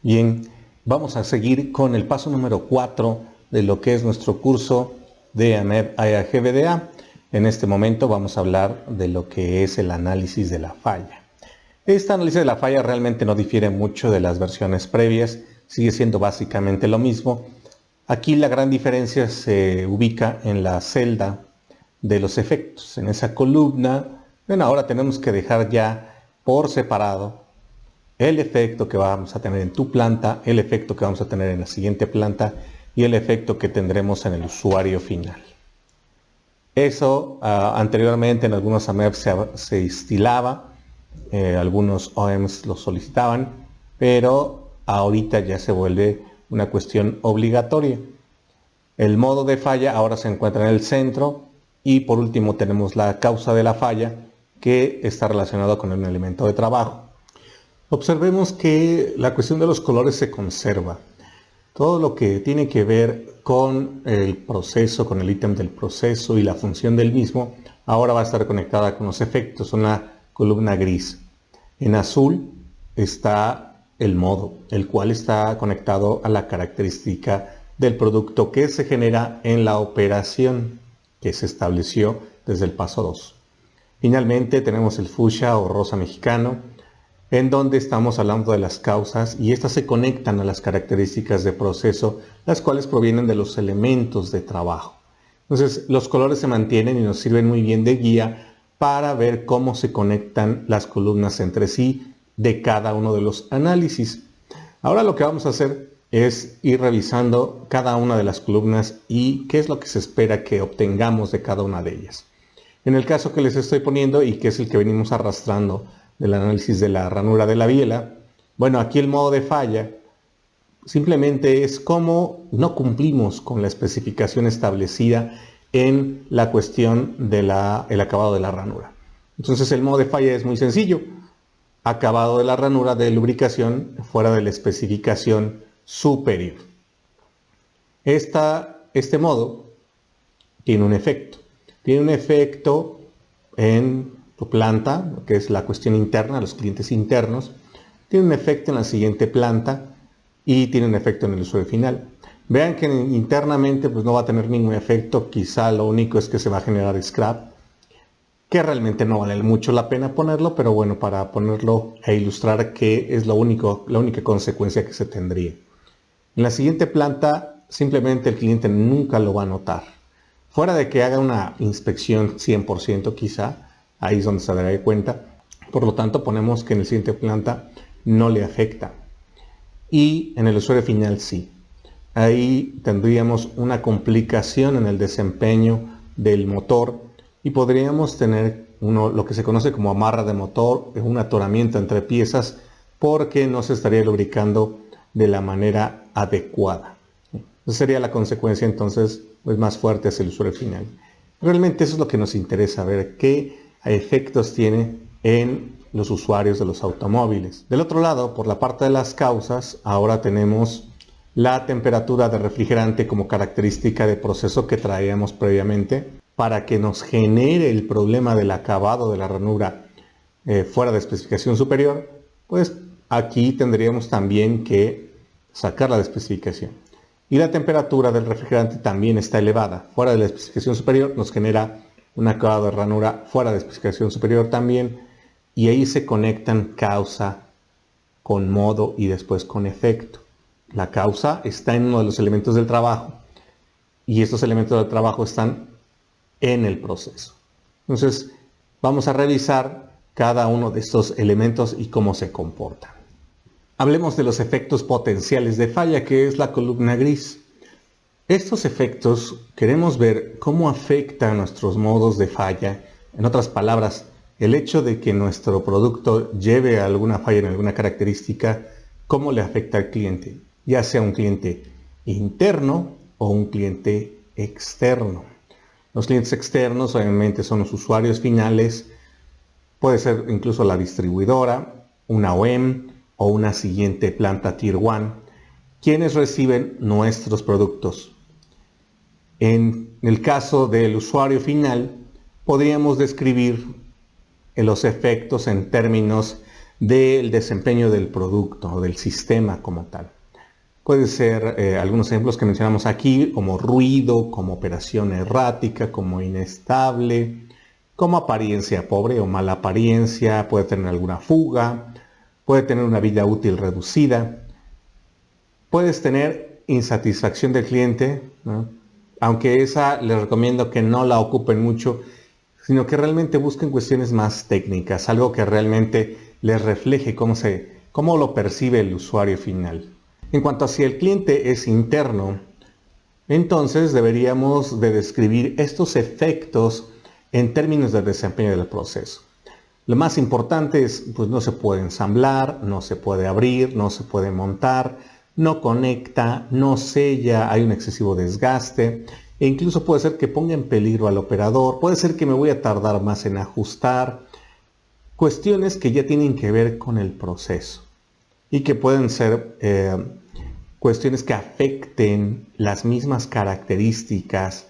Bien, vamos a seguir con el paso número 4 de lo que es nuestro curso de AMEB GBDA. En este momento vamos a hablar de lo que es el análisis de la falla. Este análisis de la falla realmente no difiere mucho de las versiones previas, sigue siendo básicamente lo mismo. Aquí la gran diferencia se ubica en la celda de los efectos. En esa columna, bueno, ahora tenemos que dejar ya por separado el efecto que vamos a tener en tu planta, el efecto que vamos a tener en la siguiente planta y el efecto que tendremos en el usuario final. Eso anteriormente en algunos AMEB se estilaba, algunos OEMs lo solicitaban, pero ahorita ya se vuelve una cuestión obligatoria. El modo de falla ahora se encuentra en el centro y por último tenemos la causa de la falla que está relacionado con un elemento de trabajo. Observemos que la cuestión de los colores se conserva. Todo lo que tiene que ver con el proceso, con el ítem del proceso y la función del mismo, ahora va a estar conectada con los efectos, son la columna gris. En azul está el modo, el cual está conectado a la característica del producto que se genera en la operación que se estableció desde el paso 2. Finalmente tenemos el fucsia o rosa mexicano, en donde estamos hablando de las causas y estas se conectan a las características de proceso, las cuales provienen de los elementos de trabajo. Entonces los colores se mantienen y nos sirven muy bien de guía para ver cómo se conectan las columnas entre sí de cada uno de los análisis. Ahora lo que vamos a hacer es ir revisando cada una de las columnas y qué es lo que se espera que obtengamos de cada una de ellas. En el caso que les estoy poniendo y que es el que venimos arrastrando del análisis de la ranura de la biela, bueno, aquí el modo de falla simplemente es cómo no cumplimos con la especificación establecida en la cuestión del acabado de la ranura. Entonces el modo de falla es muy sencillo. Acabado de la ranura de lubricación fuera de la especificación superior. Este modo tiene un efecto. Tiene un efecto en tu planta, que es la cuestión interna, los clientes internos. Tiene un efecto en la siguiente planta y tiene un efecto en el usuario final. Vean que internamente pues no va a tener ningún efecto, quizá lo único es que se va a generar scrap, que realmente no vale mucho la pena ponerlo, pero bueno, para ponerlo e ilustrar que es la única consecuencia que se tendría. En la siguiente planta simplemente el cliente nunca lo va a notar. Fuera de que haga una inspección 100% quizá, ahí es donde se dará cuenta. Por lo tanto, ponemos que en la siguiente planta no le afecta. Y en el usuario final sí. Ahí tendríamos una complicación en el desempeño del motor y podríamos tener lo que se conoce como amarra de motor, un atoramiento entre piezas porque no se estaría lubricando de la manera adecuada. Esa sería la consecuencia entonces pues, más fuerte hacia el usuario final. Realmente eso es lo que nos interesa, ver qué efectos tiene en los usuarios de los automóviles. Del otro lado, por la parte de las causas, ahora tenemos la temperatura de refrigerante como característica de proceso que traíamos previamente para que nos genere el problema del acabado de la ranura fuera de especificación superior, pues aquí tendríamos también que sacarla de especificación. Y la temperatura del refrigerante también está elevada. Fuera de la especificación superior nos genera un acabado de ranura fuera de especificación superior también. Y ahí se conectan causa con modo y después con efecto. La causa está en uno de los elementos del trabajo. Y estos elementos del trabajo están en el proceso. Entonces vamos a revisar cada uno de estos elementos y cómo se comportan. Hablemos de los efectos potenciales de falla, que es la columna gris. Estos efectos queremos ver cómo afectan a nuestros modos de falla. En otras palabras, el hecho de que nuestro producto lleve alguna falla en alguna característica, cómo le afecta al cliente, ya sea un cliente interno o un cliente externo. Los clientes externos obviamente son los usuarios finales, puede ser incluso la distribuidora, una OEM o una siguiente planta Tier 1, quienes reciben nuestros productos. En el caso del usuario final, podríamos describir los efectos en términos del desempeño del producto o del sistema como tal. Puede ser algunos ejemplos que mencionamos aquí, como ruido, como operación errática, como inestable, como apariencia pobre o mala apariencia, puede tener alguna fuga, puede tener una vida útil reducida, puedes tener insatisfacción del cliente, ¿no? Aunque esa les recomiendo que no la ocupen mucho, sino que realmente busquen cuestiones más técnicas, algo que realmente les refleje cómo lo percibe el usuario final. En cuanto a si el cliente es interno, entonces deberíamos de describir estos efectos en términos de desempeño del proceso. Lo más importante es, pues no se puede ensamblar, no se puede abrir, no se puede montar, no conecta, no sella, hay un excesivo desgaste e incluso puede ser que ponga en peligro al operador, puede ser que me voy a tardar más en ajustar, cuestiones que ya tienen que ver con el proceso y que pueden ser cuestiones que afecten las mismas características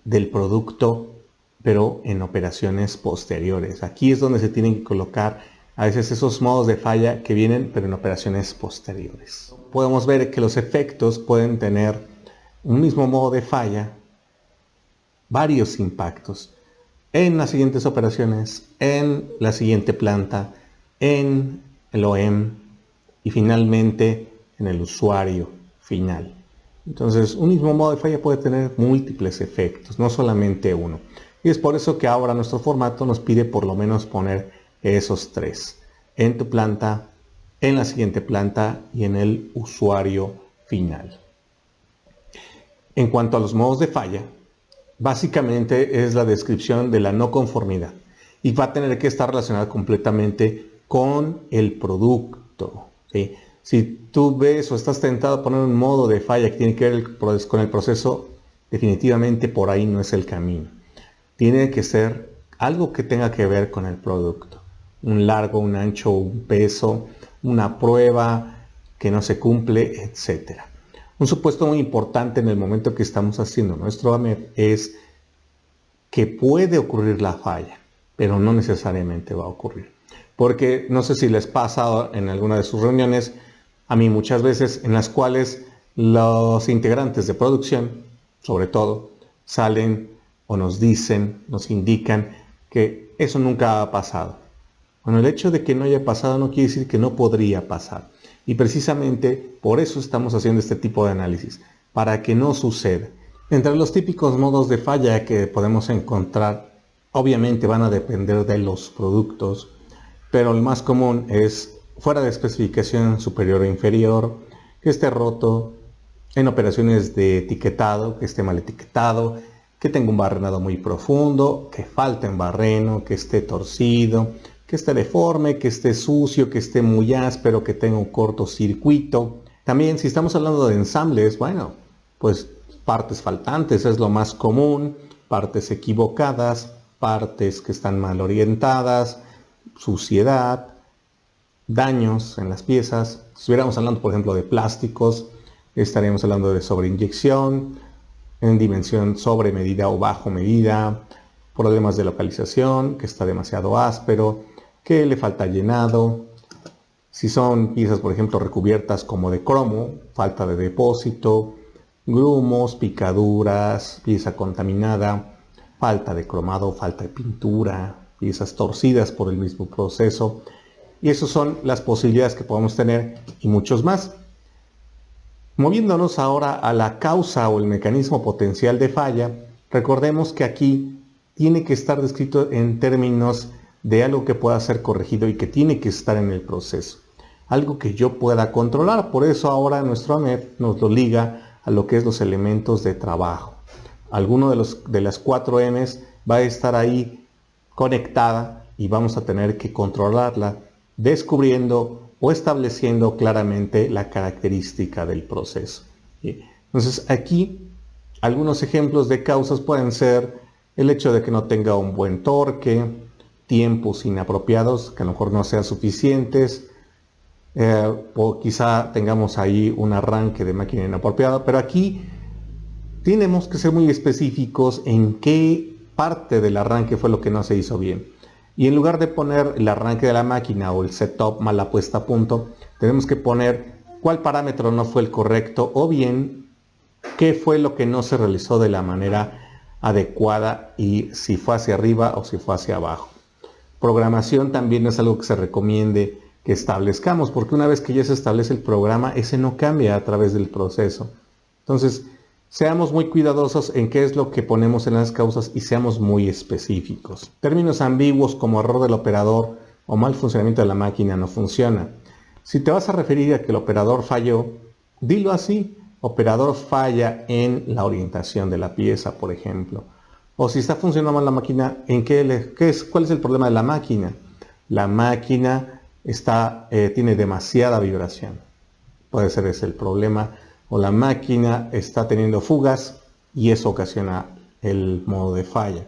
del producto, pero en operaciones posteriores. Aquí es donde se tienen que colocar a veces esos modos de falla que vienen, pero en operaciones posteriores. Podemos ver que los efectos pueden tener un mismo modo de falla, varios impactos en las siguientes operaciones, en la siguiente planta, en el OEM y finalmente en el usuario final. Entonces, un mismo modo de falla puede tener múltiples efectos, no solamente uno. Y es por eso que ahora nuestro formato nos pide por lo menos poner esos tres en tu planta, en la siguiente planta y en el usuario final. En cuanto a los modos de falla, básicamente es la descripción de la no conformidad y va a tener que estar relacionada completamente con el producto, ¿sí? Si tú ves o estás tentado a poner un modo de falla que tiene que ver con el proceso, definitivamente por ahí no es el camino. Tiene que ser algo que tenga que ver con el producto. Un largo, un ancho, un peso, una prueba que no se cumple, etc. Un supuesto muy importante en el momento que estamos haciendo nuestro AMEP es que puede ocurrir la falla, pero no necesariamente va a ocurrir. Porque no sé si les pasa en alguna de sus reuniones, a mí muchas veces en las cuales los integrantes de producción, sobre todo, salen o nos dicen, nos indican que eso nunca ha pasado. Bueno, el hecho de que no haya pasado no quiere decir que no podría pasar. Y precisamente por eso estamos haciendo este tipo de análisis, para que no suceda. Entre los típicos modos de falla que podemos encontrar, obviamente van a depender de los productos, pero el más común es fuera de especificación superior o inferior, que esté roto, en operaciones de etiquetado, que esté mal etiquetado, que tenga un barrenado muy profundo, que falte embarreno, que esté torcido, que esté deforme, que esté sucio, que esté muy áspero, que tenga un cortocircuito. También si estamos hablando de ensambles, bueno, pues partes faltantes es lo más común, partes equivocadas, partes que están mal orientadas, suciedad, daños en las piezas. Si estuviéramos hablando, por ejemplo, de plásticos, estaríamos hablando de sobreinyección, en dimensión sobre medida o bajo medida, problemas de localización, que está demasiado áspero, que le falta llenado. Si son piezas, por ejemplo, recubiertas como de cromo, falta de depósito, grumos, picaduras, pieza contaminada, falta de cromado, falta de pintura, piezas torcidas por el mismo proceso. Y esas son las posibilidades que podemos tener y muchos más. Moviéndonos ahora a la causa o el mecanismo potencial de falla, recordemos que aquí tiene que estar descrito en términos de algo que pueda ser corregido y que tiene que estar en el proceso. Algo que yo pueda controlar. Por eso ahora nuestro AMEP nos lo liga a lo que es los elementos de trabajo. Alguno de las 4 M's va a estar ahí conectada y vamos a tener que controlarla, descubriendo o estableciendo claramente la característica del proceso. Entonces aquí algunos ejemplos de causas pueden ser el hecho de que no tenga un buen torque, tiempos inapropiados que a lo mejor no sean suficientes, o quizá tengamos ahí un arranque de máquina inapropiado, pero aquí tenemos que ser muy específicos en qué parte del arranque fue lo que no se hizo bien. Y en lugar de poner el arranque de la máquina o el setup mal la puesta a punto, tenemos que poner cuál parámetro no fue el correcto o bien qué fue lo que no se realizó de la manera adecuada y si fue hacia arriba o si fue hacia abajo. Programación también es algo que se recomiende que establezcamos, porque una vez que ya se establece el programa, ese no cambia a través del proceso. Entonces, seamos muy cuidadosos en qué es lo que ponemos en las causas y seamos muy específicos. Términos ambiguos como error del operador o mal funcionamiento de la máquina no funciona. Si te vas a referir a que el operador falló, dilo así. Operador falla en la orientación de la pieza, por ejemplo. O si está funcionando mal la máquina, ¿cuál es el problema de la máquina? La máquina tiene demasiada vibración. Puede ser ese el problema. O la máquina está teniendo fugas y eso ocasiona el modo de falla.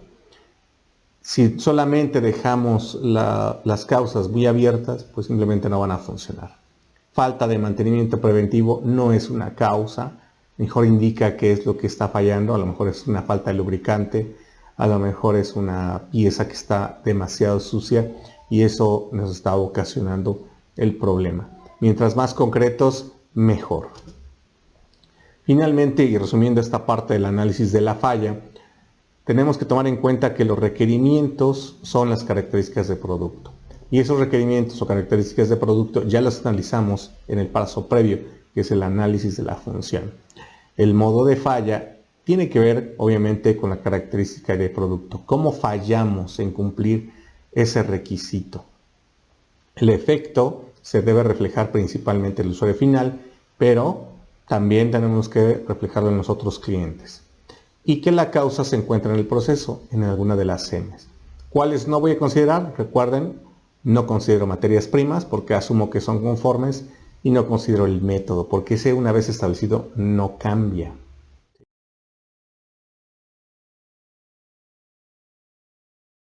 Si solamente dejamos las causas muy abiertas, pues simplemente no van a funcionar. Falta de mantenimiento preventivo no es una causa, mejor indica qué es lo que está fallando, a lo mejor es una falta de lubricante, a lo mejor es una pieza que está demasiado sucia y eso nos está ocasionando el problema. Mientras más concretos, mejor. Finalmente, y resumiendo esta parte del análisis de la falla, tenemos que tomar en cuenta que los requerimientos son las características de producto. Y esos requerimientos o características de producto ya los analizamos en el paso previo, que es el análisis de la función. El modo de falla tiene que ver, obviamente, con la característica de producto. ¿Cómo fallamos en cumplir ese requisito? El efecto se debe reflejar principalmente en el usuario final, pero también tenemos que reflejarlo en los otros clientes. Y que la causa se encuentra en el proceso, en alguna de las M's. ¿Cuáles no voy a considerar? Recuerden, no considero materias primas porque asumo que son conformes y no considero el método porque ese una vez establecido no cambia.